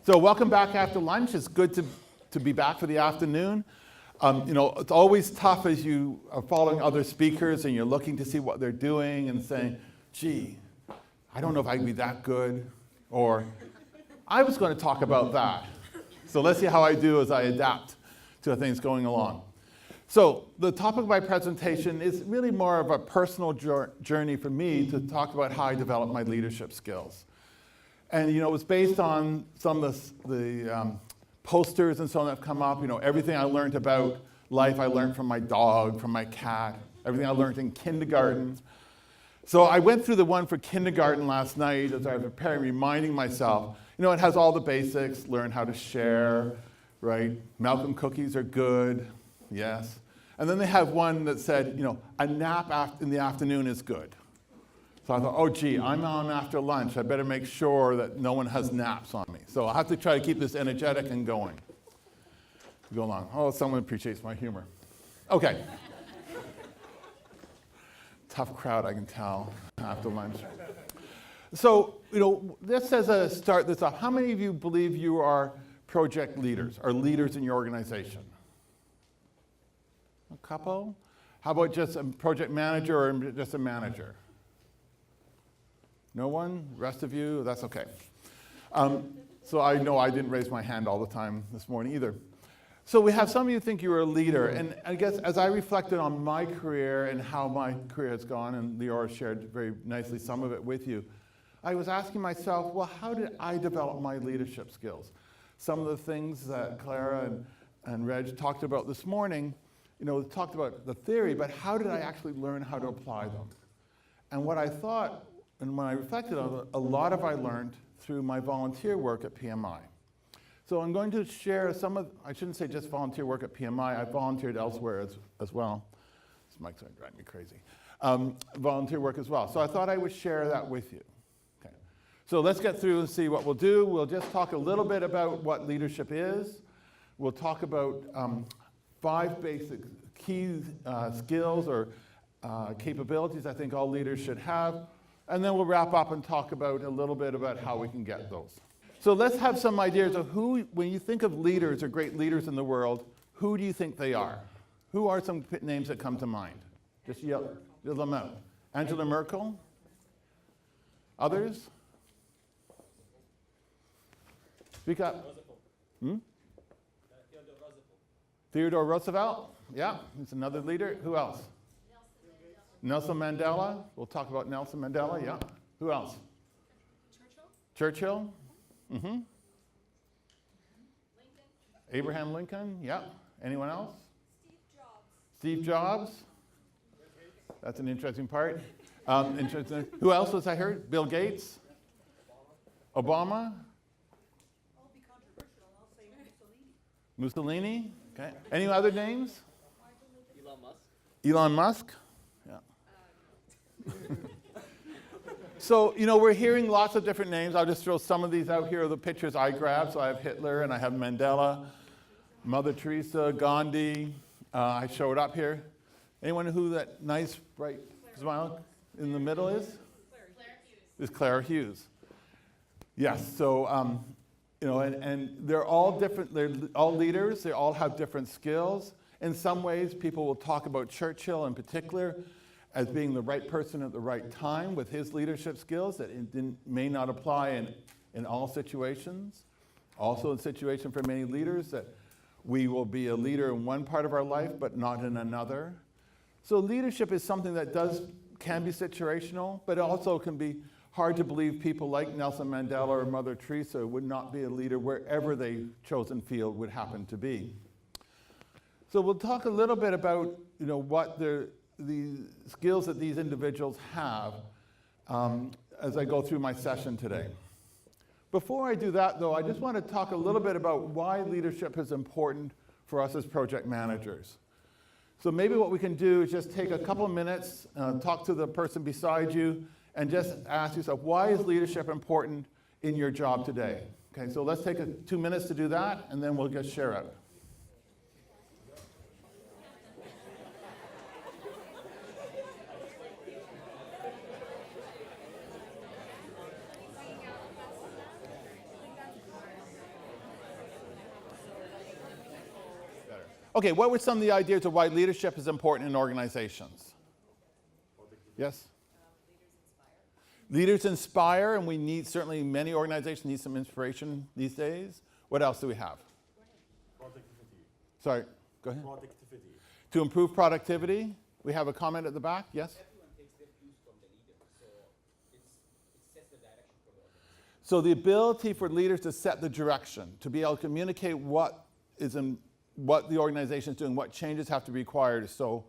So welcome back after lunch. It's good to be back for the afternoon. It's always tough as you are following other speakers and you're looking to see what they're doing and saying, gee, I don't know if I can be that good, or I was going to talk about that. So let's see how I do as I adapt to things going along. So the topic of my presentation is really more of a personal journey for me to talk about how I develop my leadership skills. And it was based on some of the posters and so on that have come up. Everything I learned about life I learned from my dog, from my cat, everything I learned in kindergarten. So I went through the one for kindergarten last night as I was preparing, reminding myself, it has all the basics, learn how to share, right? Malcolm cookies are good, yes. And then they have one that said, a nap in the afternoon is good. So I thought, oh, gee, I'm on after lunch. I better make sure that no one has naps on me. So I'll have to try to keep this energetic and going. Go along. Oh, someone appreciates my humor. Okay. Tough crowd, I can tell, after lunch. So, this as a start this off, how many of you believe you are project leaders, or leaders in your organization? A couple? How about just a project manager or just a manager? No one? Rest of you? That's okay. So I know I didn't raise my hand all the time this morning either. So we have some of you think you're a leader, and I guess as I reflected on my career and how my career has gone, and Leora shared very nicely some of it with you, I was asking myself, well, how did I develop my leadership skills? Some of the things that Clara and Reg talked about this morning, talked about the theory, but how did I actually learn how to apply them? And what I thought, and when I reflected on it, a lot of I learned through my volunteer work at PMI. So I'm going to share some of, I shouldn't say just volunteer work at PMI, I volunteered elsewhere as well. This mic's going to drive me crazy. Volunteer work as well. So I thought I would share that with you. Okay. So let's get through and see what we'll do. We'll just talk a little bit about what leadership is. We'll talk about 5 basic key skills or capabilities I think all leaders should have. And then we'll wrap up and talk about a little bit about how we can get those. So let's have some ideas of who, when you think of leaders or great leaders in the world, who do you think they are? Who are some names that come to mind? Just yell them out. Angela Merkel? Others? Speak up. Theodore Roosevelt? Yeah, he's another leader. Who else? Nelson Mandela. We'll talk about Nelson Mandela, yeah. Who else? Churchill? Mm-hmm. Lincoln. Abraham Lincoln, yeah. Anyone else? Steve Jobs. That's an interesting part. Interesting. Who else was I heard? Bill Gates? Obama? I'll be controversial. I'll say Mussolini. Mussolini? Okay. Any other names? Elon Musk. Elon Musk? So, we're hearing lots of different names. I'll just throw some of these out here, the pictures I grabbed. So I have Hitler and I have Mandela, Mother Teresa, Gandhi. I showed up here. Anyone who that nice, bright smile in the middle is? Claire Hughes. Is Claire Hughes. Yes, so, and they're all different. They're all leaders. They all have different skills. In some ways, people will talk about Churchill in particular as being the right person at the right time with his leadership skills that may not apply in all situations. Also a situation for many leaders that we will be a leader in one part of our life but not in another. So leadership is something that can be situational, but it also can be hard to believe people like Nelson Mandela or Mother Teresa would not be a leader wherever their chosen field would happen to be. So we'll talk a little bit about what the skills that these individuals have as I go through my session today. Before I do that, though, I just want to talk a little bit about why leadership is important for us as project managers. So maybe what we can do is just take a couple of minutes, talk to the person beside you, and just ask yourself, why is leadership important in your job today? Okay, so let's take 2 minutes to do that, and then we'll just share out. Okay, what were some of the ideas of why leadership is important in organizations? Yes? Leaders inspire, and we need, certainly many organizations need some inspiration these days. What else do we have? Productivity. Sorry, go ahead. Productivity. To improve productivity, we have a comment at the back, yes? Everyone takes their cues from the leader, so it sets the direction for the organization. So the ability for leaders to set the direction, to be able to communicate what the organization is doing, what changes have to be required is so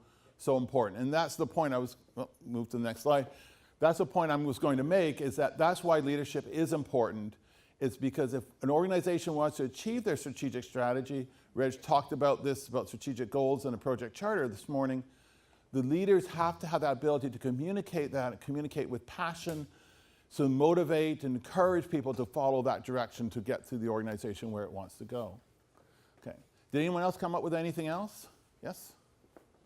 important. And that's the point I was, move to the next slide. That's the point I was going to make, is that that's why leadership is important. It's because if an organization wants to achieve their strategic strategy, Reg talked about this, about strategic goals and a project charter this morning, the leaders have to have that ability to communicate that, and communicate with passion, so motivate and encourage people to follow that direction to get to the organization where it wants to go. Okay. Did anyone else come up with anything else? Yes?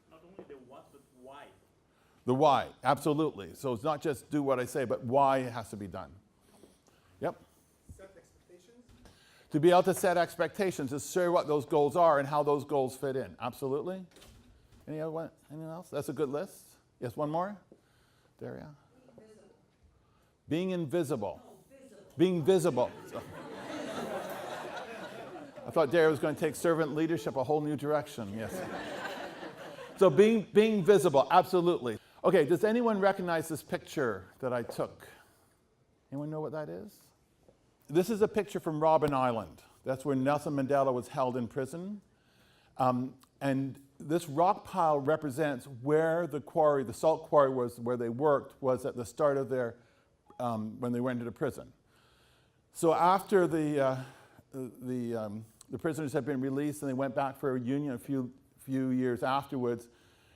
Not only the what, but why. The why, absolutely. So it's not just do what I say, but why it has to be done. Yep. Set expectations. To be able to set expectations, to share what those goals are and how those goals fit in. Absolutely. Anyone else? That's a good list. Yes, one more? Daria? Being invisible. Being visible. So. I thought Daria was going to take servant leadership a whole new direction. Yes. So being visible, absolutely. Okay, does anyone recognize this picture that I took? Anyone know what that is? This is a picture from Robben Island. That's where Nelson Mandela was held in prison. And this rock pile represents where the quarry, the salt quarry was, where they worked, was at the start of their, when they went into prison. So after the prisoners had been released and they went back for a reunion a few years afterwards,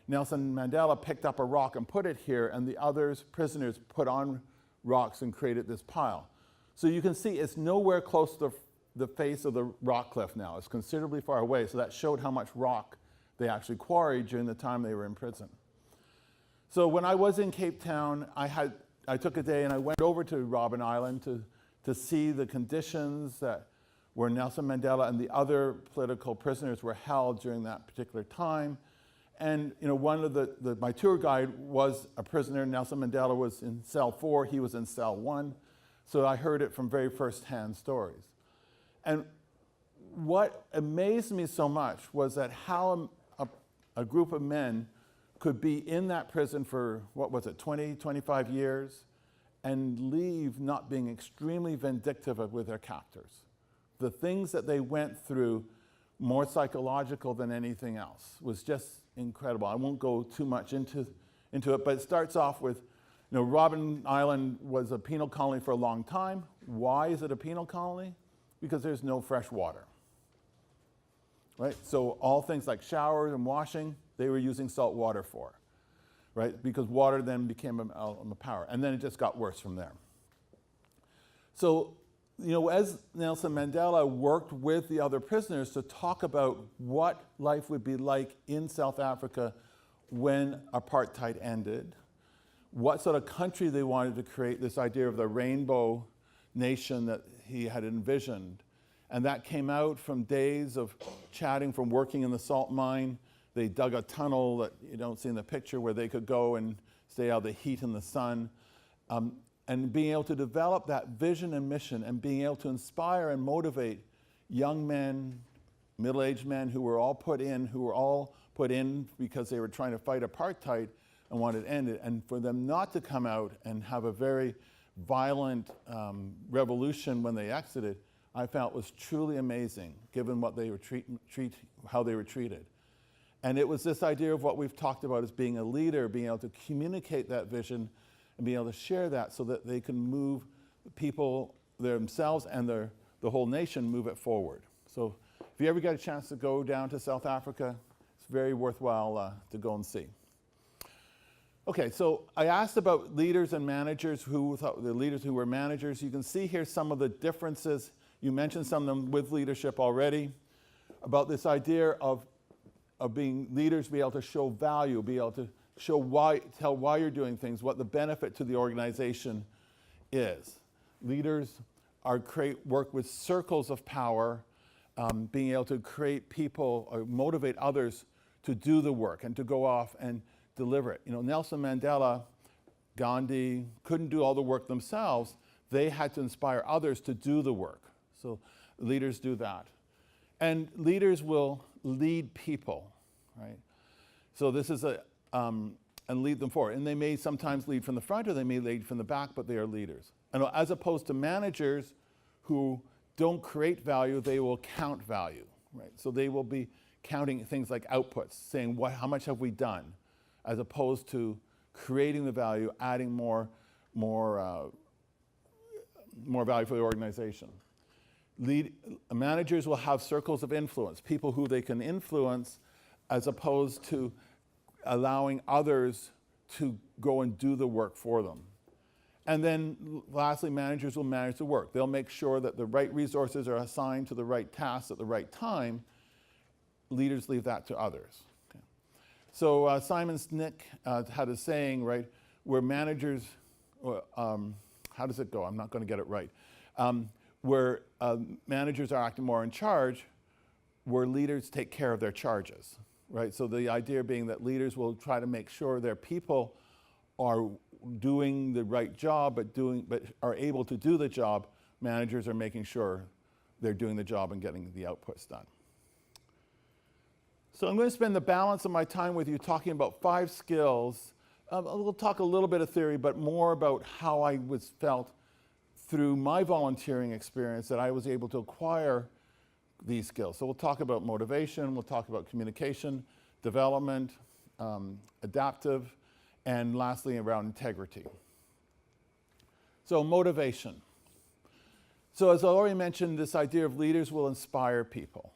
Nelson Mandela picked up a rock and put it here, and the other prisoners put on rocks and created this pile. So you can see it's nowhere close to the face of the rock cliff now. It's considerably far away, so that showed how much rock they actually quarried during the time they were in prison. So when I was in Cape Town, I took a day and I went over to Robben Island to see the conditions that where Nelson Mandela and the other political prisoners were held during that particular time. And one of my tour guide was a prisoner. Nelson Mandela was in cell 4, he was in cell 1. So I heard it from very first-hand stories. And what amazed me so much was that how a group of men could be in that prison for, 20, 25 years, and leave not being extremely vindictive with their captors. The things that they went through, more psychological than anything else, was just incredible. I won't go too much into it, but it starts off with, Robben Island was a penal colony for a long time. Why is it a penal colony? Because there's no fresh water. Right? So all things like showers and washing, they were using salt water for, right? Because water then became a power. And then it just got worse from there. So, as Nelson Mandela worked with the other prisoners to talk about what life would be like in South Africa when apartheid ended, what sort of country they wanted to create, this idea of the rainbow nation that he had envisioned. And that came out from days of chatting, from working in the salt mine. They dug a tunnel that you don't see in the picture where they could go and stay out of the heat and the sun. And being able to develop that vision and mission and being able to inspire and motivate young men, middle-aged men who were all put in because they were trying to fight apartheid and wanted it ended. And for them not to come out and have a very violent revolution when they exited, I felt was truly amazing, given what they were how they were treated. And it was this idea of what we've talked about as being a leader, being able to communicate that vision and being able to share that so that they can move people themselves and the whole nation, move it forward. So if you ever get a chance to go down to South Africa, it's very worthwhile to go and see. Okay, so I asked about leaders and managers, the leaders who were managers. You can see here some of the differences. You mentioned some of them with leadership already, about this idea of being leaders, be able to show value, be able to show tell why you're doing things, what the benefit to the organization is. Leaders work with circles of power being able to create people or motivate others to do the work and to go off and deliver it. You know, Nelson Mandela, Gandhi couldn't do all the work themselves. They had to inspire others to do the work. So leaders do that. And leaders will lead people, right? So this is and lead them forward. And they may sometimes lead from the front or they may lead from the back, but they are leaders. And as opposed to managers who don't create value, they will count value, right? So they will be counting things like outputs, saying how much have we done, as opposed to creating the value, adding more value for the organization. Managers will have circles of influence, people who they can influence, as opposed to allowing others to go and do the work for them. And then lastly, managers will manage the work. They'll make sure that the right resources are assigned to the right tasks at the right time. Leaders leave that to others. Okay. So Simon Sinek had a saying, right, where managers, how does it go? I'm not going to get it right. Where managers are acting more in charge, where leaders take care of their charges, right? So the idea being that leaders will try to make sure their people are doing the right job, but are able to do the job. Managers are making sure they're doing the job and getting the outputs done. So I'm going to spend the balance of my time with you talking about 5 skills. We'll talk a little bit of theory, but more about how I felt through my volunteering experience that I was able to acquire these skills. So we'll talk about motivation, we'll talk about communication, development, adaptive, and lastly around integrity. So motivation. So as I already mentioned, this idea of leaders will inspire people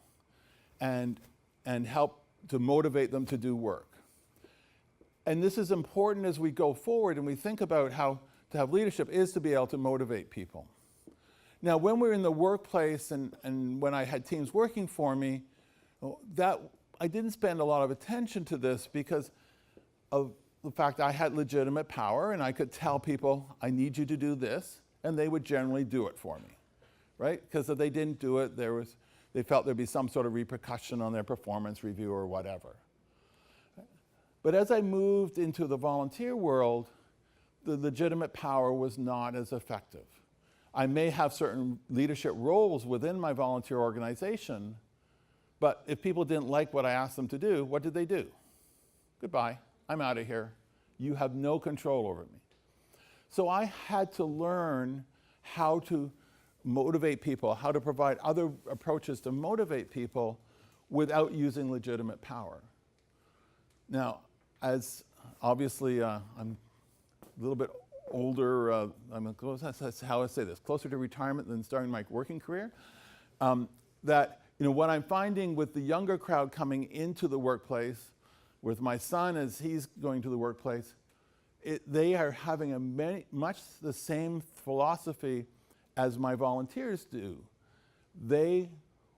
and help to motivate them to do work. And this is important as we go forward and we think about how to have leadership is to be able to motivate people. Now, when we're in the workplace and when I had teams working for me, that I didn't spend a lot of attention to this because of the fact I had legitimate power and I could tell people, I need you to do this, and they would generally do it for me, right? Because if they didn't do it, they felt there'd be some sort of repercussion on their performance review or whatever. But as I moved into the volunteer world, the legitimate power was not as effective. I may have certain leadership roles within my volunteer organization, but if people didn't like what I asked them to do, what did they do? Goodbye, I'm out of here. You have no control over me. So I had to learn how to motivate people, how to provide other approaches to motivate people without using legitimate power. Now, as obviously I'm a little bit older, that's how I say this, closer to retirement than starting my working career, that what I'm finding with the younger crowd coming into the workplace, with my son as he's going to the workplace, they are having much the same philosophy as my volunteers do.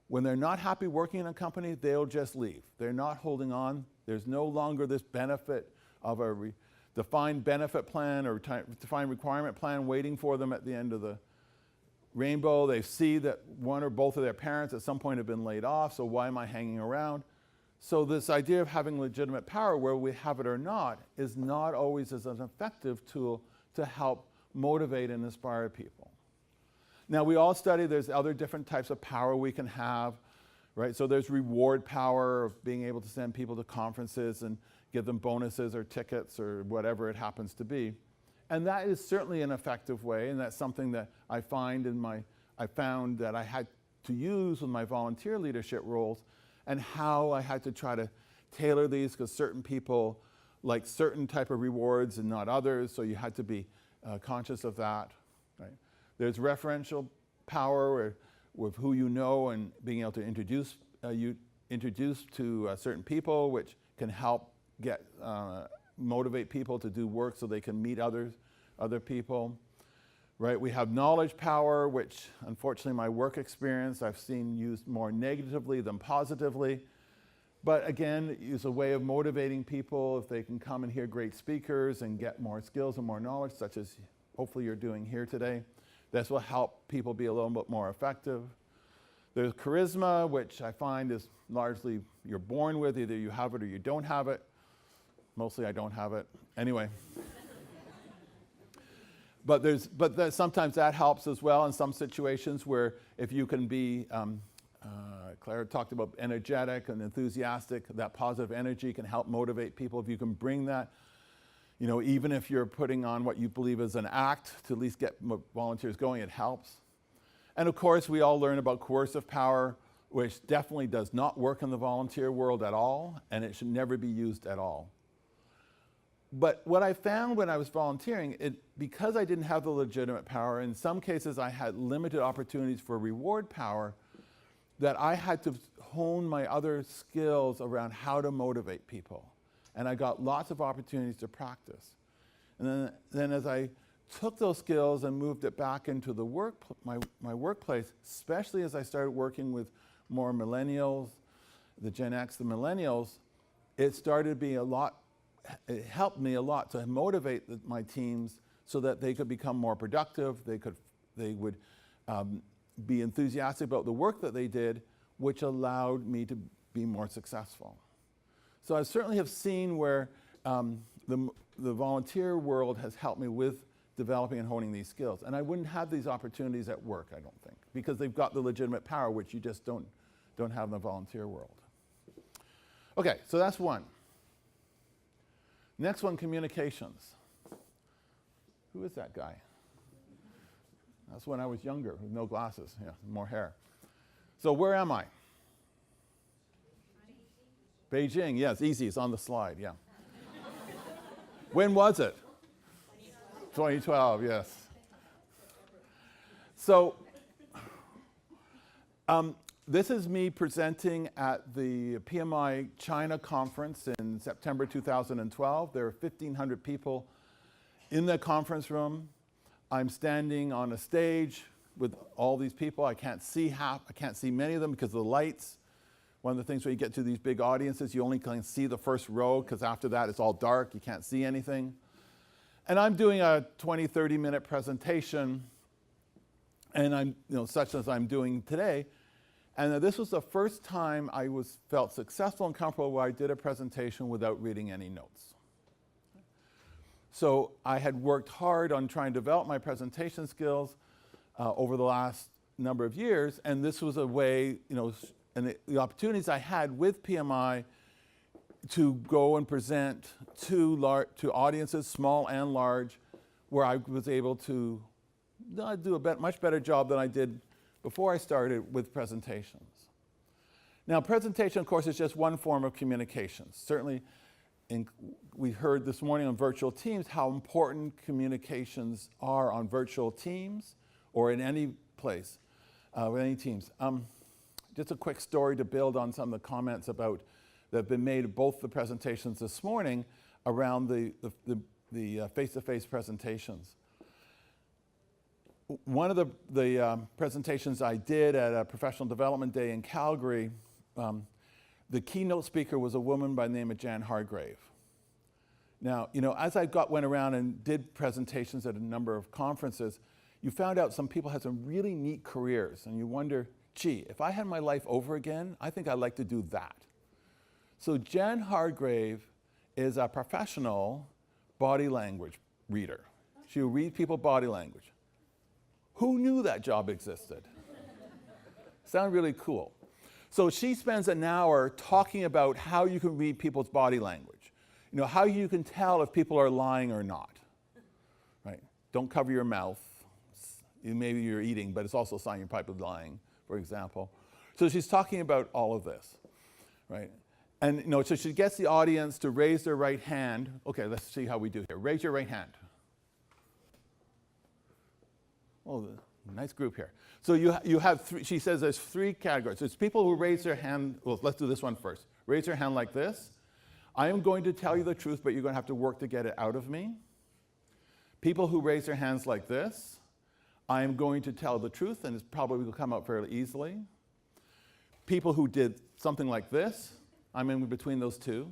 When they're not happy working in a company, they'll just leave. They're not holding on. There's no longer this benefit of a defined benefit plan or defined requirement plan waiting for them at the end of the rainbow. They see that one or both of their parents at some point have been laid off, so why am I hanging around? So this idea of having legitimate power, where we have it or not, is not always as an effective tool to help motivate and inspire people. Now, we all study there's other different types of power we can have, right? So there's reward power of being able to send people to conferences and give them bonuses or tickets or whatever it happens to be. And that is certainly an effective way, and that's something that I found that I had to use with my volunteer leadership roles, and how I had to try to tailor these because certain people like certain type of rewards and not others, so you had to be conscious of that, right? There's referential power with who you know and being able to introduce to certain people, which can help motivate people to do work so they can meet other people, right? We have knowledge power, which unfortunately my work experience I've seen used more negatively than positively. But again, it's a way of motivating people if they can come and hear great speakers and get more skills and more knowledge, such as hopefully you're doing here today. This will help people be a little bit more effective. There's charisma, which I find is largely you're born with. Either you have it or you don't have it. Mostly I don't have it. Anyway. But sometimes that helps as well in some situations where if you can be, Claire talked about energetic and enthusiastic, that positive energy can help motivate people. If you can bring that, even if you're putting on what you believe is an act to at least get volunteers going, it helps. And of course, we all learn about coercive power, which definitely does not work in the volunteer world at all, and it should never be used at all. But what I found when I was volunteering, because I didn't have the legitimate power, in some cases I had limited opportunities for reward power, that I had to hone my other skills around how to motivate people. And I got lots of opportunities to practice. And then as I took those skills and moved it back into the my workplace, especially as I started working with more millennials, the Gen X, the millennials, it started to be it helped me a lot to motivate my teams so that they could become more productive, they would be enthusiastic about the work that they did, which allowed me to be more successful. So I certainly have seen where the volunteer world has helped me with developing and honing these skills. And I wouldn't have these opportunities at work, I don't think, because they've got the legitimate power, which you just don't have in the volunteer world. Okay, so that's one. Next one, communications. Who is that guy? That's when I was younger, with no glasses, more hair. So where am I? Beijing, yes, easy, it's on the slide, yeah. When was it? 2012, yes. So, this is me presenting at the PMI China conference in September 2012. There are 1,500 people in the conference room. I'm standing on a stage with all these people. I can't see many of them because of the lights. One of the things when you get to these big audiences, you only can see the first row because after that it's all dark, you can't see anything. And I'm doing a 20, 30-minute presentation, and I'm, such as I'm doing today. And this was the first time I felt successful and comfortable where I did a presentation without reading any notes. So I had worked hard on trying to develop my presentation skills over the last number of years, and this was a way, and the opportunities I had with PMI to go and present to audiences, small and large, where I was able to do a much better job than I did before I started with presentations. Now, presentation, of course, is just one form of communication. Certainly, we heard this morning on virtual teams how important communications are on virtual teams or in any place with any teams. Just a quick story to build on some of the comments that have been made of both the presentations this morning around the face-to-face presentations. One of the presentations I did at a professional development day in Calgary, the keynote speaker was a woman by the name of Jan Hargrave. Now, as I went around and did presentations at a number of conferences, you found out some people had some really neat careers, and you wonder, gee, if I had my life over again, I think I'd like to do that. So Jan Hargrave is a professional body language reader. She will read people's body language. Who knew that job existed? Sound really cool. So she spends an hour talking about how you can read people's body language. How you can tell if people are lying or not. Right? Don't cover your mouth. Maybe you're eating, but it's also a sign you're probably lying, for example. So she's talking about all of this, right? And so she gets the audience to raise their right hand. Okay, let's see how we do here. Raise your right hand. Oh, nice group here. So you have three, she says there's three categories. There's people who raise their hand, well, let's do this one first. Raise your hand like this. I am going to tell you the truth, but you're going to have to work to get it out of me. People who raise their hands like this. I am going to tell the truth, and it probably will come out fairly easily. People who did something like this. I'm in between those two.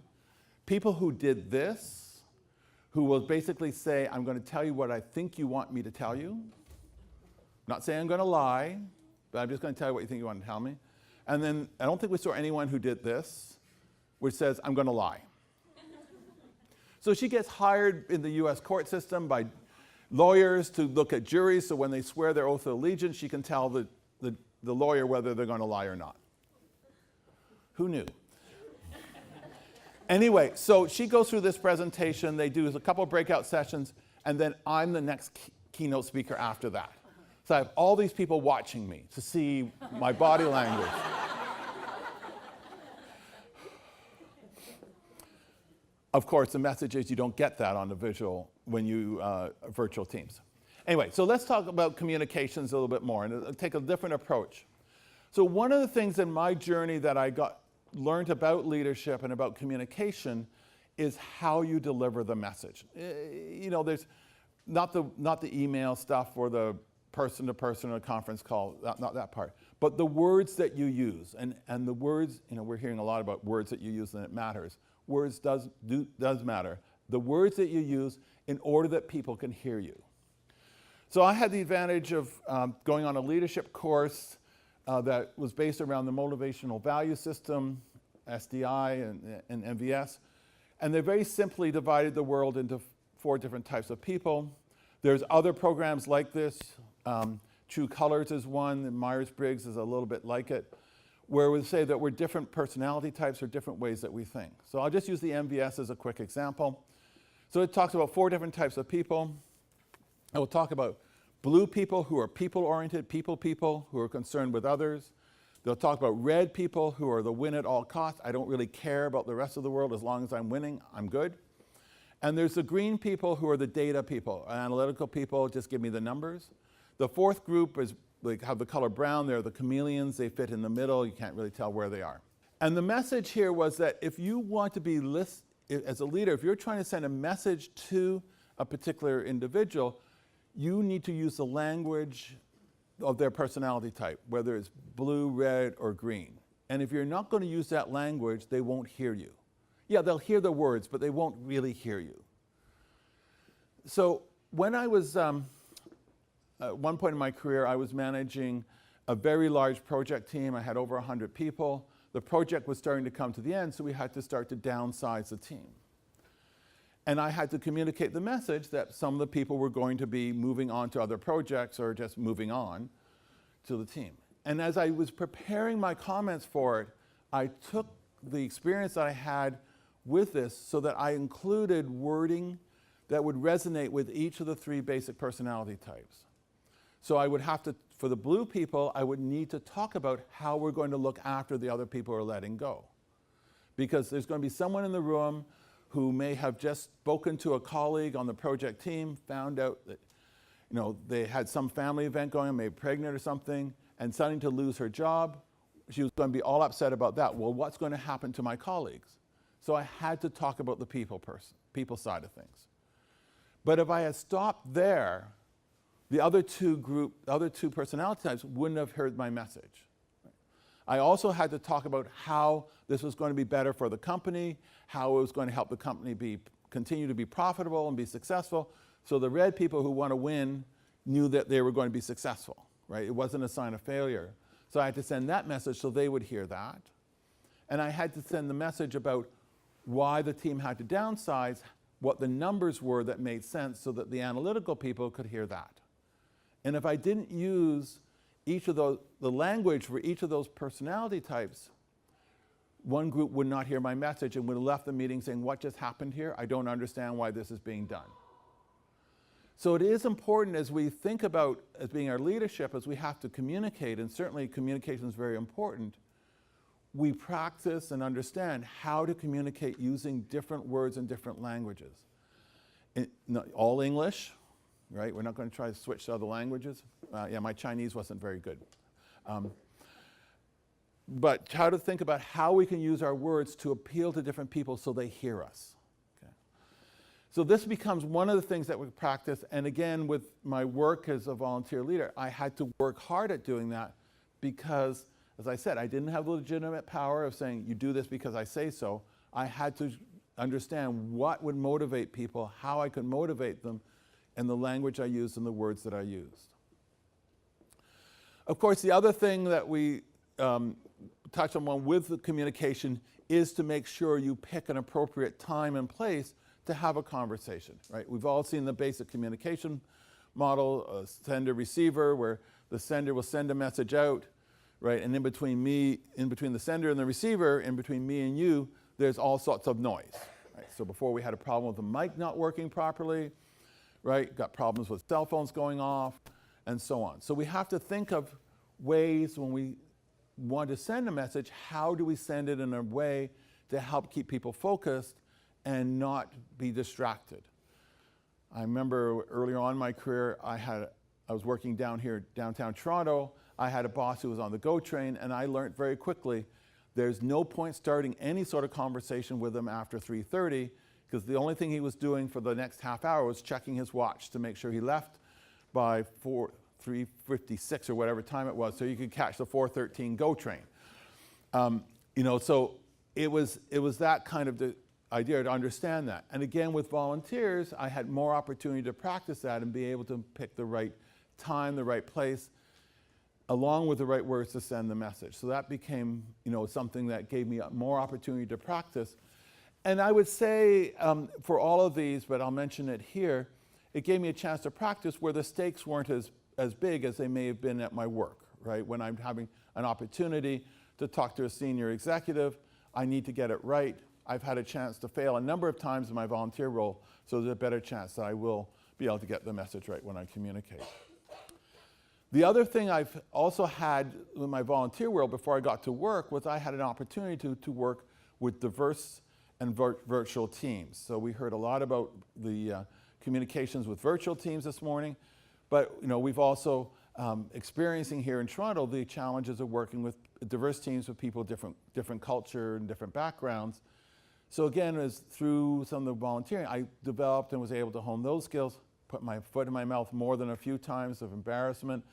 People who did this, who will basically say, I'm going to tell you what I think you want me to tell you. Not saying I'm going to lie, but I'm just going to tell you what you think you want to tell me. And then I don't think we saw anyone who did this, which says, I'm going to lie. So she gets hired in the US court system by lawyers to look at juries, so when they swear their oath of allegiance, she can tell the lawyer whether they're going to lie or not. Who knew? Anyway, so she goes through this presentation, they do a couple of breakout sessions, and then I'm the next keynote speaker after that. So I have all these people watching me to see my body language. Of course, the message is you don't get that on the visual when you virtual teams. Anyway, so let's talk about communications a little bit more and take a different approach. So one of the things in my journey that I learned about leadership and about communication is how you deliver the message. You know, there's not the email stuff or the person-to-person or conference call, not that part, but the words that you use. And the words, you know, we're hearing a lot about words that you use and it matters. Words does matter. The words that you use in order that people can hear you. So I had the advantage of going on a leadership course that was based around the motivational value system, SDI and MVS. And they very simply divided the world into 4 different types of people. There's other programs like this. True Colors is one, and Myers-Briggs is a little bit like it, where we say that we're different personality types or different ways that we think. So I'll just use the MVS as a quick example. So it talks about 4 different types of people. I will talk about blue people who are people-oriented, people who are concerned with others. They'll talk about red people who are the win at all costs. I don't really care about the rest of the world as long as I'm winning, I'm good. And there's the green people who are the data people, analytical people, just give me the numbers. The 4th group is they have the color brown, they're the chameleons, they fit in the middle, you can't really tell where they are. And the message here was that if you want to be, as a leader, if you're trying to send a message to a particular individual, you need to use the language of their personality type, whether it's blue, red, or green. And if you're not going to use that language, they won't hear you. Yeah, they'll hear the words, but they won't really hear you. So when I was, at one point in my career, I was managing a very large project team. I had over 100 people. The project was starting to come to the end, so we had to start to downsize the team. And I had to communicate the message that some of the people were going to be moving on to other projects or just moving on to the team. And as I was preparing my comments for it, I took the experience that I had with this so that I included wording that would resonate with each of the 3 basic personality types. So I would have to, for the blue people, I would need to talk about how we're going to look after the other people who are letting go. Because there's going to be someone in the room who may have just spoken to a colleague on the project team, found out that, you know, they had some family event going on, maybe pregnant or something, and starting to lose her job. She was going to be all upset about that. Well, what's going to happen to my colleagues? So I had to talk about the people side of things. But if I had stopped there, the other two personality types wouldn't have heard my message. I also had to talk about how this was going to be better for the company, how it was going to help the company continue to be profitable and be successful. So the red people who want to win knew that they were going to be successful, right? It wasn't a sign of failure. So I had to send that message so they would hear that. And I had to send the message about why the team had to downsize, what the numbers were that made sense so that the analytical people could hear that. And if I didn't use the language for each of those personality types, one group would not hear my message and would have left the meeting saying, what just happened here? I don't understand why this is being done. So it is important as we think about as being our leadership, as we have to communicate, and certainly communication is very important, we practice and understand how to communicate using different words and different languages. All English, right? We're not going to try to switch to other languages. Yeah, my Chinese wasn't very good. But how to think about how we can use our words to appeal to different people so they hear us. Okay. So this becomes one of the things that we practice. And again, with my work as a volunteer leader, I had to work hard at doing that because, as I said, I didn't have the legitimate power of saying, you do this because I say so. I had to understand what would motivate people, how I could motivate them, and the language I used and the words that I used. Of course, the other thing that we touch on with the communication is to make sure you pick an appropriate time and place to have a conversation, right? We've all seen the basic communication model, sender-receiver, where the sender will send a message out, right? And in between the sender and the receiver, in between me and you, there's all sorts of noise, right? So before we had a problem with the mic not working properly, right? Got problems with cell phones going off, and so on. So we have to think of ways when we want to send a message, how do we send it in a way to help keep people focused and not be distracted? I remember earlier on in my career, I was working down here, downtown Toronto. I had a boss who was on the GO train, and I learned very quickly there's no point starting any sort of conversation with him after 3:30, because the only thing he was doing for the next half hour was checking his watch to make sure he left by 3:56 or whatever time it was, so you could catch the 4:13 GO train. So it was that kind of the idea to understand that. And again, with volunteers, I had more opportunity to practice that and be able to pick the right time, the right place, along with the right words to send the message. So that became, something that gave me more opportunity to practice. And I would say for all of these, but I'll mention it here, it gave me a chance to practice where the stakes weren't as big as they may have been at my work, right? When I'm having an opportunity to talk to a senior executive, I need to get it right. I've had a chance to fail a number of times in my volunteer role, so there's a better chance that I will be able to get the message right when I communicate. The other thing I've also had in my volunteer world before I got to work was I had an opportunity to work with diverse and virtual teams. So we heard a lot about the communications with virtual teams this morning, but we've also experiencing here in Toronto the challenges of working with diverse teams with people different culture and different backgrounds. So again, as through some of the volunteering, I developed and was able to hone those skills, put my foot in my mouth more than a few times of embarrassment,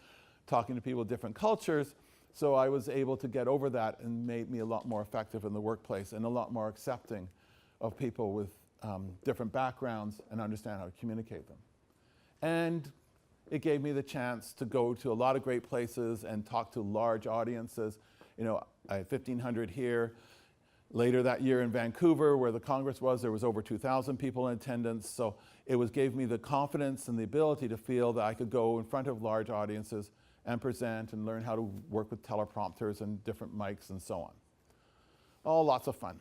talking to people with different cultures. So I was able to get over that and made me a lot more effective in the workplace and a lot more accepting of people with different backgrounds and understand how to communicate them. And it gave me the chance to go to a lot of great places and talk to large audiences. I had 1,500 here. Later that year in Vancouver, where the Congress was, there was over 2,000 people in attendance. So it gave me the confidence and the ability to feel that I could go in front of large audiences and present and learn how to work with teleprompters and different mics and so on. All lots of fun.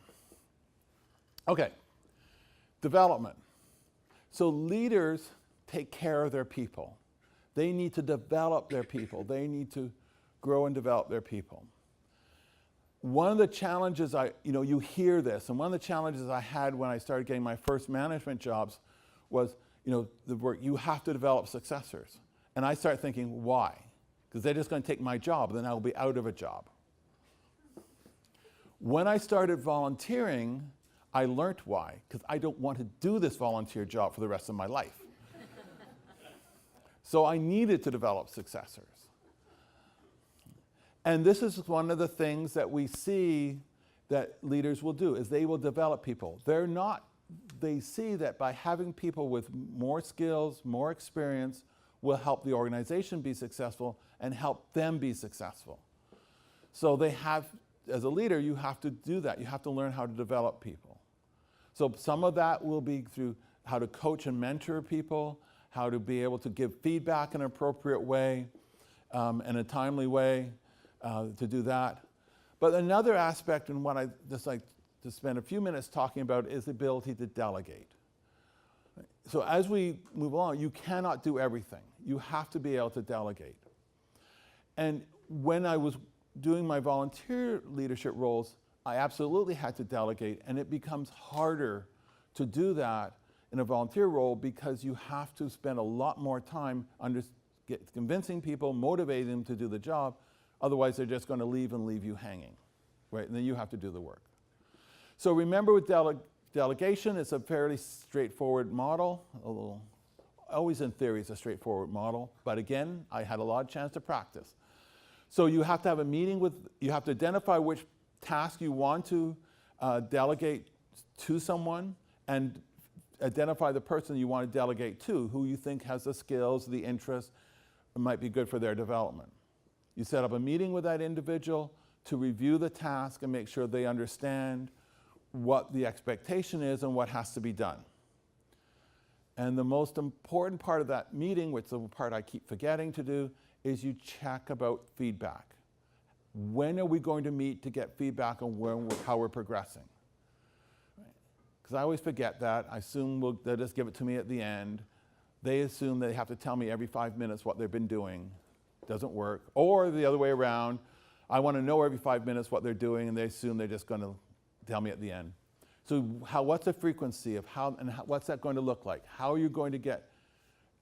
Okay, development. So leaders take care of their people. They need to develop their people. They need to grow and develop their people. One of the challenges you hear this, and one of the challenges I had when I started getting my first management jobs was, the work, you have to develop successors. And I started thinking, why? Because they're just going to take my job, then I'll be out of a job. When I started volunteering, I learned why, because I don't want to do this volunteer job for the rest of my life. So I needed to develop successors. And this is one of the things that we see that leaders will do, is they will develop people. They see that by having people with more skills, more experience, will help the organization be successful and help them be successful. So as a leader, you have to do that. You have to learn how to develop people. So some of that will be through how to coach and mentor people, how to be able to give feedback in an appropriate way, in a timely way, to do that. But another aspect, and what I just like to spend a few minutes talking about, is the ability to delegate. So as we move along, you cannot do everything. You have to be able to delegate. And when I was doing my volunteer leadership roles, I absolutely had to delegate, and it becomes harder to do that in a volunteer role because you have to spend a lot more time convincing people, motivating them to do the job. Otherwise, they're just going to leave you hanging, right? And then you have to do the work. So remember, with delegation, it's a fairly straightforward model. Always in theory, it's a straightforward model. But again, I had a lot of chance to practice. So you have to have a meeting you have to identify which task you want to delegate to someone, and identify the person you want to delegate to, who you think has the skills, the interest, and might be good for their development. You set up a meeting with that individual to review the task and make sure they understand what the expectation is and what has to be done. And the most important part of that meeting, which is the part I keep forgetting to do, is you check about feedback. When are we going to meet to get feedback on how we're progressing? Because I always forget that. I assume they'll just give it to me at the end. They assume they have to tell me every 5 minutes what they've been doing. Doesn't work. Or the other way around, I want to know every 5 minutes what they're doing, and they assume they're just going to tell me at the end. So what's the frequency of what's that going to look like? How are you going to get,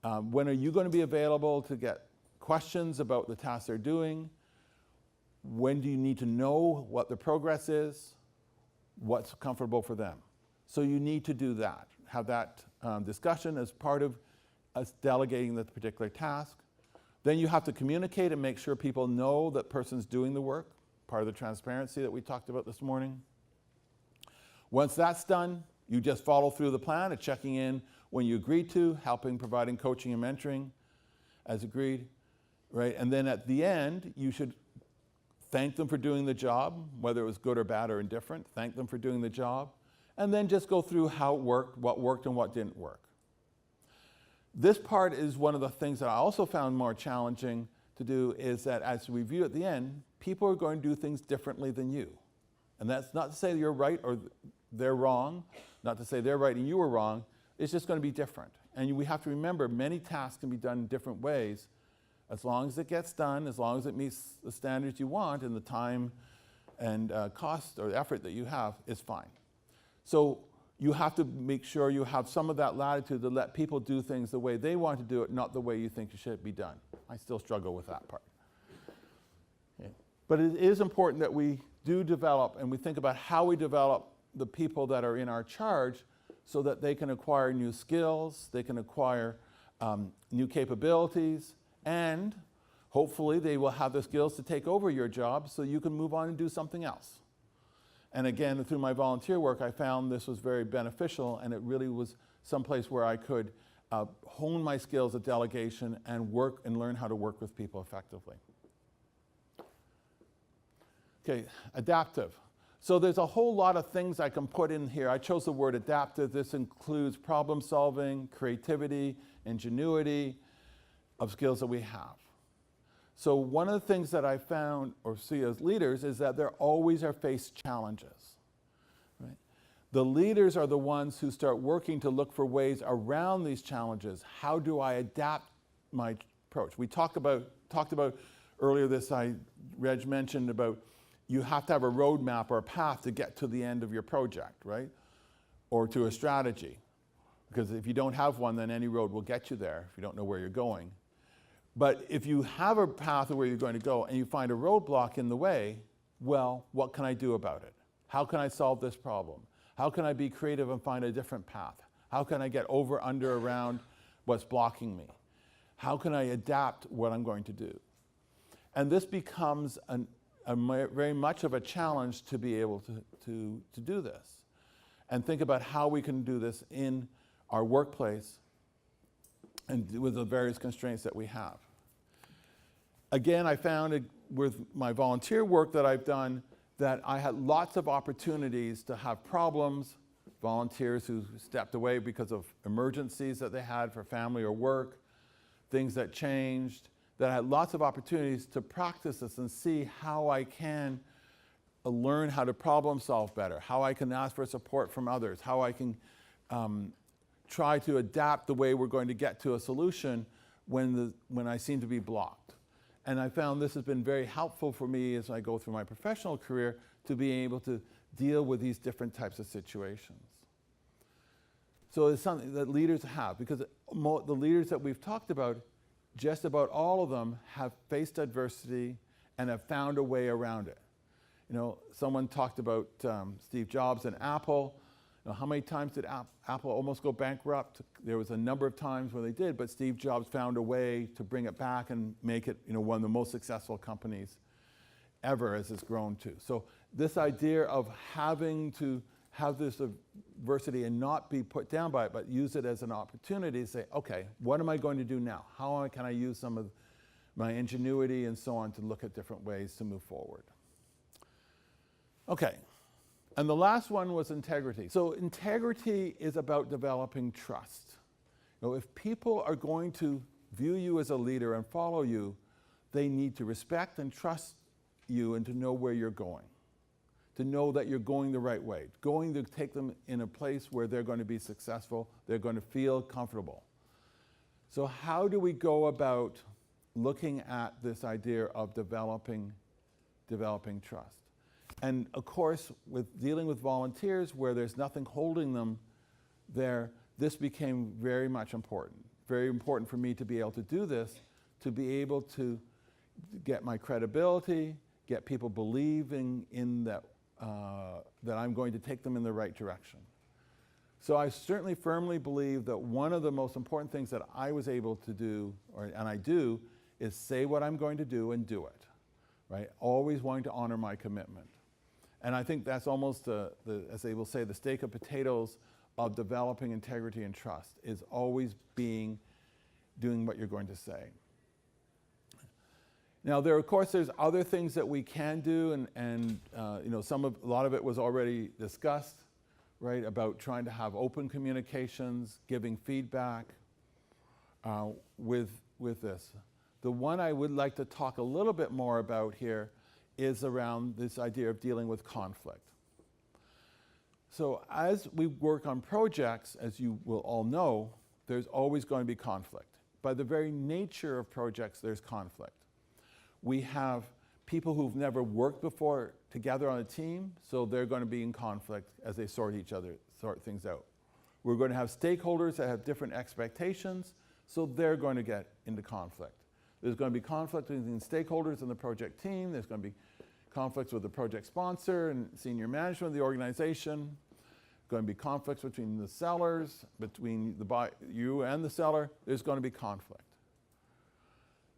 when are you going to be available to get questions about the tasks they're doing? When do you need to know what the progress is? What's comfortable for them? So you need to do that, have that discussion as part of us delegating the particular task. Then you have to communicate and make sure people know that person's doing the work, part of the transparency that we talked about this morning. Once that's done, you just follow through the plan of checking in when you agreed to, helping, providing coaching and mentoring as agreed, right? And then at the end, you should thank them for doing the job, whether it was good or bad or indifferent, thank them for doing the job, and then just go through how it worked and what didn't work. This part is one of the things that I also found more challenging to do, is that as we review at the end, people are going to do things differently than you. And that's not to say you're right or they're wrong, not to say they're right and you were wrong, it's just going to be different. And we have to remember many tasks can be done in different ways. As long as it gets done, as long as it meets the standards you want and the time and cost or effort that you have, is fine. So you have to make sure you have some of that latitude to let people do things the way they want to do it, not the way you think it should be done. I still struggle with that part. Okay. But it is important that we do develop and we think about how we develop the people that are in our charge so that they can acquire new skills, they can acquire new capabilities, and hopefully they will have the skills to take over your job so you can move on and do something else. And again, through my volunteer work, I found this was very beneficial, and it really was someplace where I could hone my skills of delegation and work and learn how to work with people effectively. Okay, adaptive. So there's a whole lot of things I can put in here. I chose the word adaptive. This includes problem solving, creativity, ingenuity, of skills that we have. So one of the things that I found or see as leaders is that there always are faced challenges. Right? The leaders are the ones who start working to look for ways around these challenges. How do I adapt my approach? We talked about earlier this, Reg mentioned about you have to have a roadmap or a path to get to the end of your project, right? Or to a strategy. Because if you don't have one, then any road will get you there if you don't know where you're going. But if you have a path of where you're going to go and you find a roadblock in the way, well, what can I do about it? How can I solve this problem? How can I be creative and find a different path? How can I get over, under, around what's blocking me? How can I adapt what I'm going to do? And this becomes very much of a challenge to be able to do this. And think about how we can do this in our workplace and with the various constraints that we have. Again, I found with my volunteer work that I've done that I had lots of opportunities to have problems, volunteers who stepped away because of emergencies that they had for family or work, things that changed, that I had lots of opportunities to practice this and see how I can learn how to problem solve better, how I can ask for support from others, how I can try to adapt the way we're going to get to a solution when I seem to be blocked. And I found this has been very helpful for me as I go through my professional career to be able to deal with these different types of situations. So it's something that leaders have, because the leaders that we've talked about, just about all of them have faced adversity and have found a way around it. You know, someone talked about Steve Jobs and Apple. You know, how many times did Apple almost go bankrupt? There was a number of times where they did, but Steve Jobs found a way to bring it back and make it, you know, one of the most successful companies ever as it's grown to. So this idea of having to have this adversity and not be put down by it, but use it as an opportunity to say, okay, what am I going to do now? How can I use some of my ingenuity and so on to look at different ways to move forward. Okay, and the last one was integrity. So integrity is about developing trust. You know, if people are going to view you as a leader and follow you, they need to respect and trust you and to know where you're going, to know that you're going the right way, going to take them in a place where they're going to be successful, they're going to feel comfortable. So how do we go about looking at this idea of developing trust? And of course, with dealing with volunteers where there's nothing holding them there, this became very much important. Very important for me to be able to do this, to be able to get my credibility, get people believing in that, that I'm going to take them in the right direction. So I certainly firmly believe that one of the most important things that I was able to do, and I do, is say what I'm going to do and do it, right? Always wanting to honor my commitment. And I think that's almost, as they will say, the steak and potatoes of developing integrity and trust is always doing what you're going to say. Now, of course, there's other things that we can do, and you know, a lot of it was already discussed, right? About trying to have open communications, giving feedback with this. The one I would like to talk a little bit more about here is around this idea of dealing with conflict. So as we work on projects, as you will all know, there's always going to be conflict. By the very nature of projects, there's conflict. We have people who've never worked before together on a team, so they're going to be in conflict as they sort things out. We're going to have stakeholders that have different expectations, so they're going to get into conflict. There's going to be conflict between stakeholders and the project team. There's going to be conflicts with the project sponsor and senior management of the organization. Going to be conflicts between the sellers, between you and the seller. There's going to be conflict.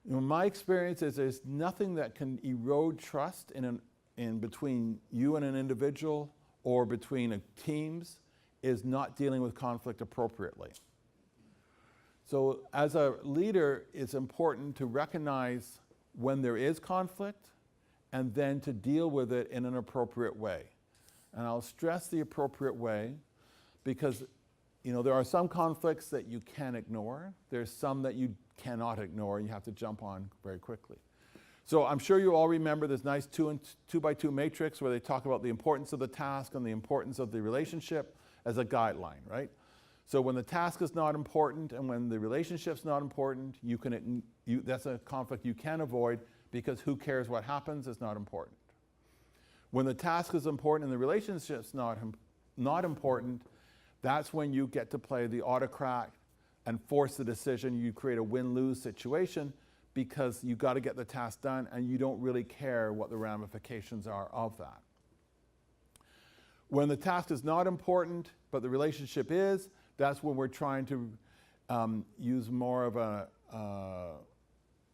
You know, my experience is there's nothing that can erode trust in between you and an individual or between teams is not dealing with conflict appropriately. So as a leader, it's important to recognize when there is conflict and then to deal with it in an appropriate way. And I'll stress the appropriate way because, you know, there are some conflicts that you can ignore. There's some that you cannot ignore and you have to jump on very quickly. So I'm sure you all remember this nice 2x2 matrix where they talk about the importance of the task and the importance of the relationship as a guideline, right? So when the task is not important and when the relationship's not important, that's a conflict you can avoid because who cares what happens is not important. When the task is important and the relationship's not important, that's when you get to play the autocrat and force the decision. You create a win-lose situation because you got to get the task done and you don't really care what the ramifications are of that. When the task is not important, but the relationship is, that's when we're trying to use more of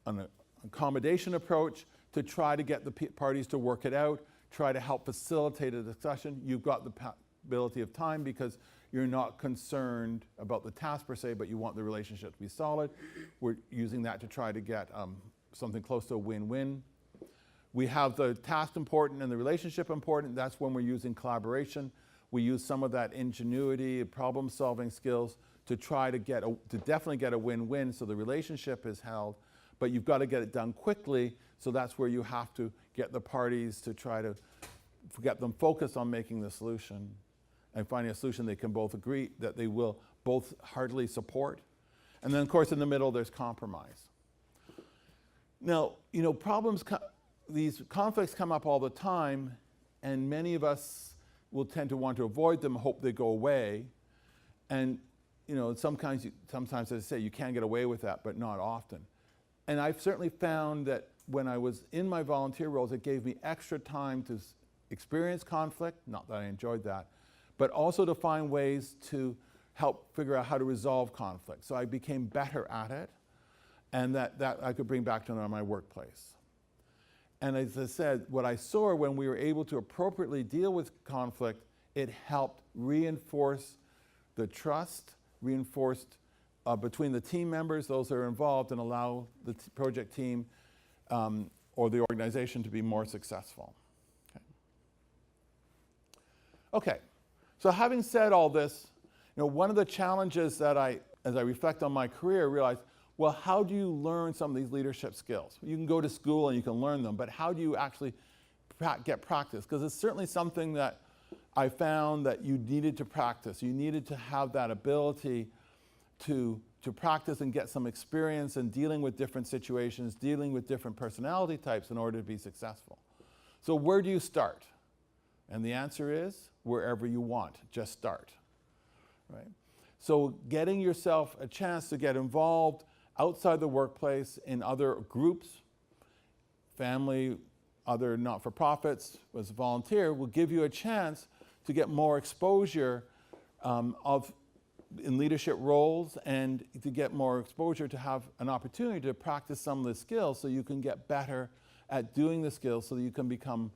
an accommodation approach to try to get the parties to work it out, try to help facilitate a discussion. You've got the ability of time because you're not concerned about the task per se, but you want the relationship to be solid. We're using that to try to get something close to a win-win. We have the task important and the relationship important. That's when we're using collaboration. We use some of that ingenuity, problem-solving skills to try to definitely get a win-win so the relationship is held, but you've got to get it done quickly, so that's where you have to get the parties to try to get them focused on making the solution and finding a solution they can both agree that they will both heartily support. And then, of course, in the middle, there's compromise. Now, you know, these conflicts come up all the time, and many of us will tend to want to avoid them, hope they go away. And, you know, sometimes, as I say, you can get away with that, but not often. And I've certainly found that when I was in my volunteer roles, it gave me extra time to experience conflict, not that I enjoyed that, but also to find ways to help figure out how to resolve conflict. So I became better at it, and that I could bring back to my workplace. And as I said, what I saw when we were able to appropriately deal with conflict, it helped reinforce the trust, reinforced between the team members, those that are involved, and allow the project team or the organization to be more successful. Okay, so having said all this, one of the challenges that as I reflect on my career, realize, well, how do you learn some of these leadership skills? You can go to school and you can learn them, but how do you actually get practice? Because it's certainly something that I found that you needed to practice. You needed to have that ability to practice and get some experience in dealing with different situations, dealing with different personality types in order to be successful. So where do you start? And the answer is wherever you want, just start, right? So getting yourself a chance to get involved outside the workplace in other groups, family, other not-for-profits, as a volunteer, will give you a chance to get more exposure in leadership roles and to get more exposure to have an opportunity to practice some of the skills so you can get better at doing the skills so that you can become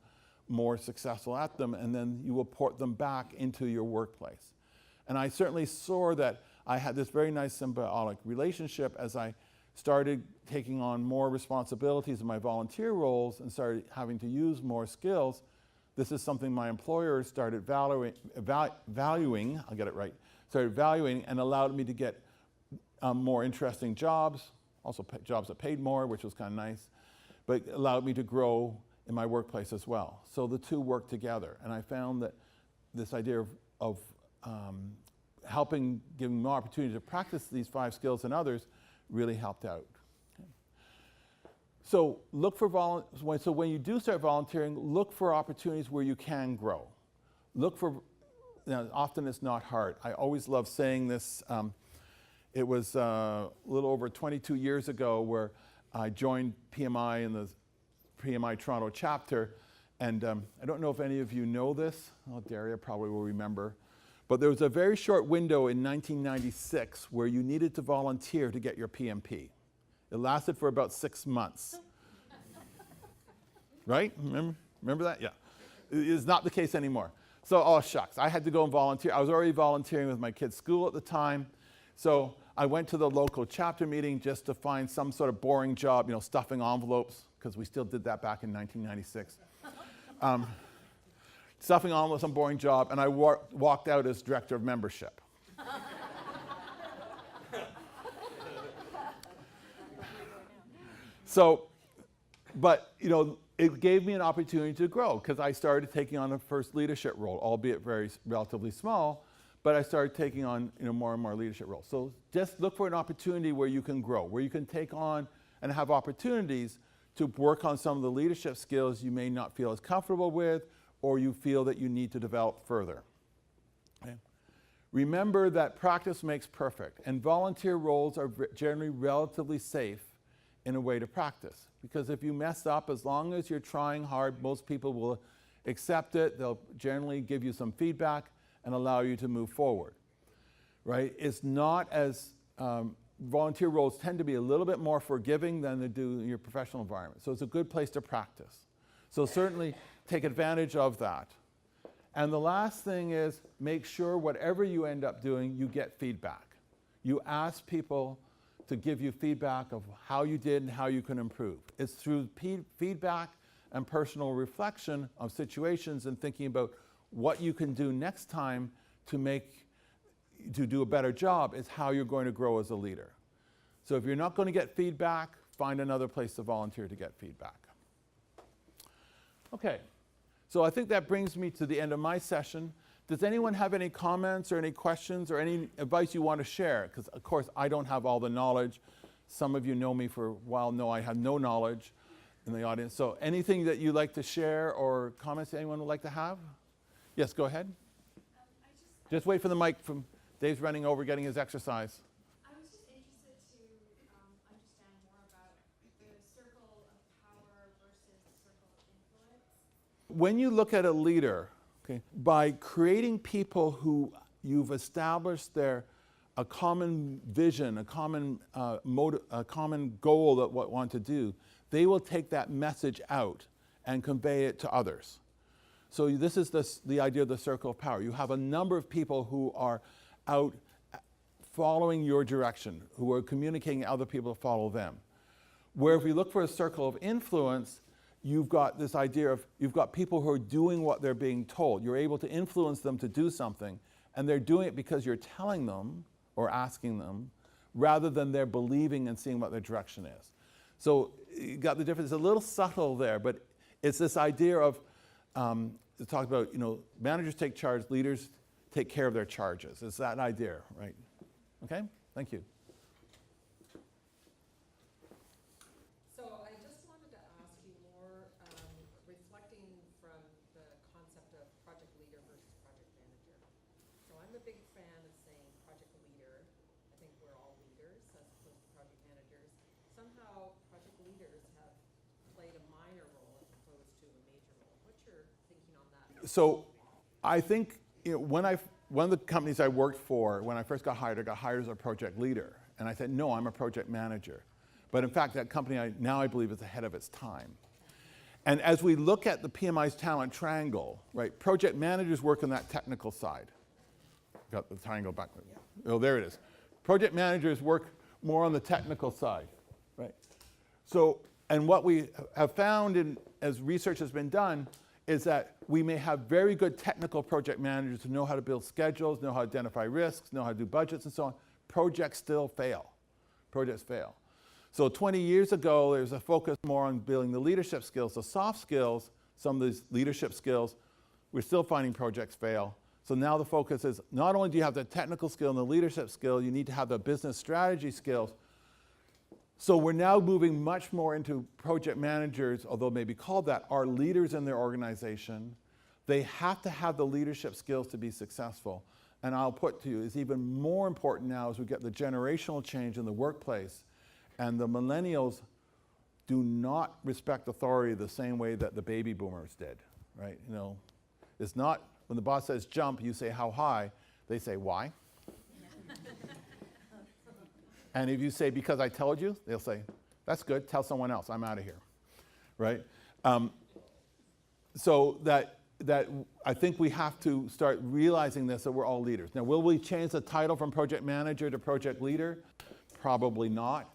more successful at them, and then you will port them back into your workplace. And I certainly saw that I had this very nice symbiotic relationship as I started taking on more responsibilities in my volunteer roles and started having to use more skills. This is something my employer started valuing, I'll get it right, started valuing and allowed me to get more interesting jobs, also jobs that paid more, which was kind of nice, but allowed me to grow in my workplace as well. So the two work together. And I found that this idea of helping, giving more opportunity to practice these 5 skills and others really helped out. Okay. So look for so when you do start volunteering, look for opportunities where you can grow. Look for, often it's not hard. I always love saying this. It was a little over 22 years ago where I joined PMI in the PMI Toronto chapter, and I don't know if any of you know this. Oh, Daria probably will remember. But there was a very short window in 1996 where you needed to volunteer to get your PMP. It lasted for about 6 months. Right? Remember that? Yeah. It is not the case anymore. So, oh shucks, I had to go and volunteer. I was already volunteering with my kids' school at the time. So I went to the local chapter meeting just to find some sort of boring job, stuffing envelopes, because we still did that back in 1996. Stuffing envelopes, some boring job, and I walked out as director of membership. So, but, it gave me an opportunity to grow because I started taking on a first leadership role, albeit relatively small, but I started taking on more and more leadership roles. So just look for an opportunity where you can grow, where you can take on and have opportunities to work on some of the leadership skills you may not feel as comfortable with or you feel that you need to develop further. Okay. Remember that practice makes perfect, and volunteer roles are generally relatively safe in a way to practice. Because if you mess up, as long as you're trying hard, most people will accept it. They'll generally give you some feedback and allow you to move forward, right? It's not as, volunteer roles tend to be a little bit more forgiving than they do in your professional environment. So it's a good place to practice. So certainly take advantage of that. And the last thing is make sure whatever you end up doing, you get feedback. You ask people to give you feedback of how you did and how you can improve. It's through feedback and personal reflection of situations and thinking about what you can do next time to do a better job is how you're going to grow as a leader. So if you're not going to get feedback, find another place to volunteer to get feedback. Okay, so I think that brings me to the end of my session. Does anyone have any comments or any questions or any advice you want to share? Because, of course, I don't have all the knowledge. Some of you know me for a while, know I have no knowledge in the audience. So anything that you'd like to share or comments anyone would like to have? Yes, go ahead. Just wait for the mic. Dave's running over, getting his exercise. I was just interested to understand more about the circle of power versus the circle of influence. When you look at a leader, okay, by creating people who you've established a common vision, a common a common goal that what want to do, they will take that message out and convey it to others. So this is the idea of the circle of power. You have a number of people who are out following your direction, who are communicating to other people to follow them. Where if we look for a circle of influence, you've got this idea of, you've got people who are doing what they're being told. You're able to influence them to do something, and they're doing it because you're telling them or asking them, rather than they're believing and seeing what their direction is. So you got the difference. It's a little subtle there, but it's this idea of, to talk about, managers take charge, leaders take care of their charges. It's that idea, right? Okay, thank you. So I just wanted to ask you more, reflecting from the concept of project leader versus project manager. So I'm a big fan of saying project leader. I think we're all leaders as opposed to project managers. Somehow project leaders have played a minor role as opposed to a major role. What's your thinking on that? So I think one of the companies I worked for, when I first got hired as a project leader. And I said, no, I'm a project manager. But in fact, that company I believe is ahead of its time. And as we look at the PMI's talent triangle, right, project managers work on that technical side. Got the triangle back. Oh, there it is. Project managers work more on the technical side, right? So, and what we have found as research has been done is that we may have very good technical project managers who know how to build schedules, know how to identify risks, know how to do budgets and so on. Projects still fail. Projects fail. So 20 years ago, there was a focus more on building the leadership skills, the soft skills, some of these leadership skills. We're still finding projects fail. So now the focus is not only do you have the technical skill and the leadership skill, you need to have the business strategy skills. So we're now moving much more into project managers, although maybe called that, are leaders in their organization. They have to have the leadership skills to be successful. And I'll put to you, it's even more important now as we get the generational change in the workplace. And the millennials do not respect authority the same way that the baby boomers did, right? It's not, when the boss says jump, you say how high, they say why? And if you say, because I told you, they'll say, that's good, tell someone else, I'm out of here, right? So that I think we have to start realizing this, that we're all leaders. Now, will we change the title from project manager to project leader? Probably not,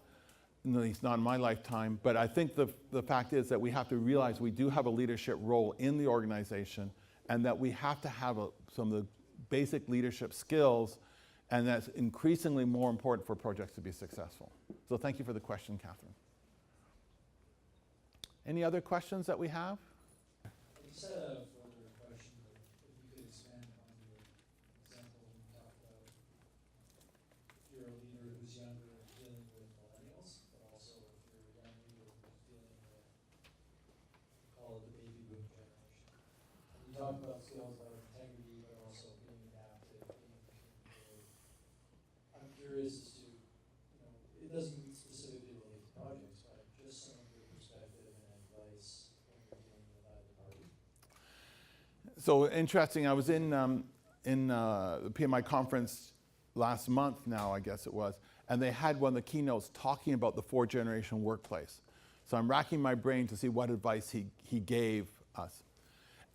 at least not in my lifetime. But I think the fact is that we have to realize we do have a leadership role in the organization, and that we have to have some of the basic leadership skills. And that's increasingly more important for projects to be successful. So thank you for the question, Catherine. Any other questions that we have? I just had a further question, if you could expand on your example when you talked about if you're a leader who's younger and dealing with millennials, but also if you're a young leader who's dealing with, call it the baby boom generation. And you talked about skills like integrity, but also being adaptive, being communicative. I'm curious as to, it doesn't specifically relate to projects, but just some of your perspective and advice when you're dealing with either party. So interesting, I was in the PMI conference last month now, I guess it was, and they had one of the keynotes talking about the 4th-generation workplace. So I'm racking my brain to see what advice he gave us.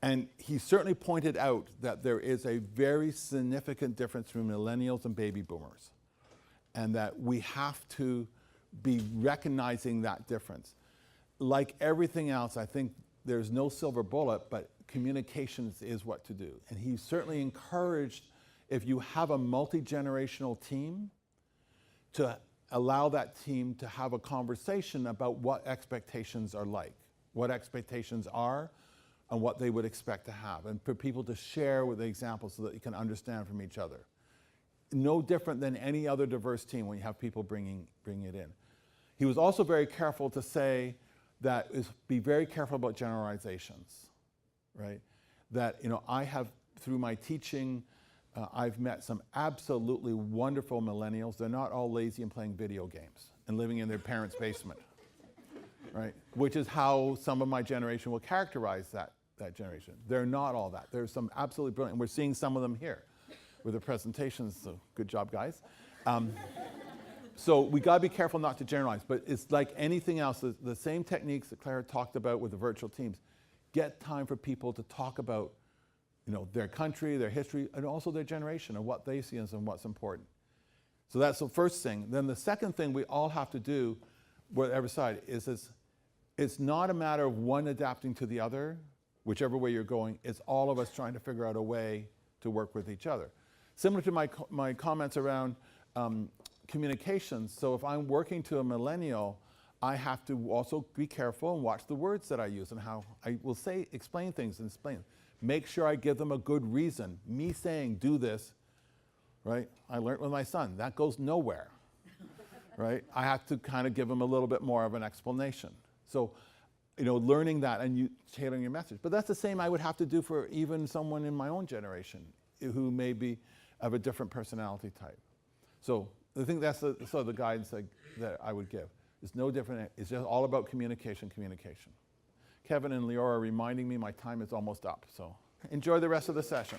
And he certainly pointed out that there is a very significant difference between millennials and baby boomers, and that we have to be recognizing that difference. Like everything else, I think there's no silver bullet, but communications is what to do. And he certainly encouraged, if you have a multi-generational team, to allow that team to have a conversation about what expectations are like, what expectations are, and what they would expect to have, and for people to share with the examples so that you can understand from each other. No different than any other diverse team when you have people bringing it in. He was also very careful to say that be very careful about generalizations, right? That, I have, through my teaching, I've met some absolutely wonderful millennials. They're not all lazy and playing video games and living in their parents' basement, right? Which is how some of my generation will characterize that generation. They're not all that. There's some absolutely brilliant, and we're seeing some of them here with the presentations, so good job, guys. So we gotta be careful not to generalize, but it's like anything else, the same techniques that Claire talked about with the virtual teams. Get time for people to talk about their country, their history, and also their generation and what they see as and what's important. So that's the first thing. Then the second thing we all have to do, whatever side, is this, it's not a matter of one adapting to the other, whichever way you're going. It's all of us trying to figure out a way to work with each other. Similar to my comments around communications. So if I'm working to a millennial, I have to also be careful and watch the words that I use and how I will explain things and explain. Make sure I give them a good reason. Me saying, do this, right? I learned with my son, that goes nowhere, right? I have to kind of give him a little bit more of an explanation. So, learning that and you tailoring your message. But that's the same I would have to do for even someone in my own generation who may be of a different personality type. So I think that's the guidance that I would give. It's no different. It's just all about communication. Kevin and Leora are reminding me my time is almost up. So enjoy the rest of the session.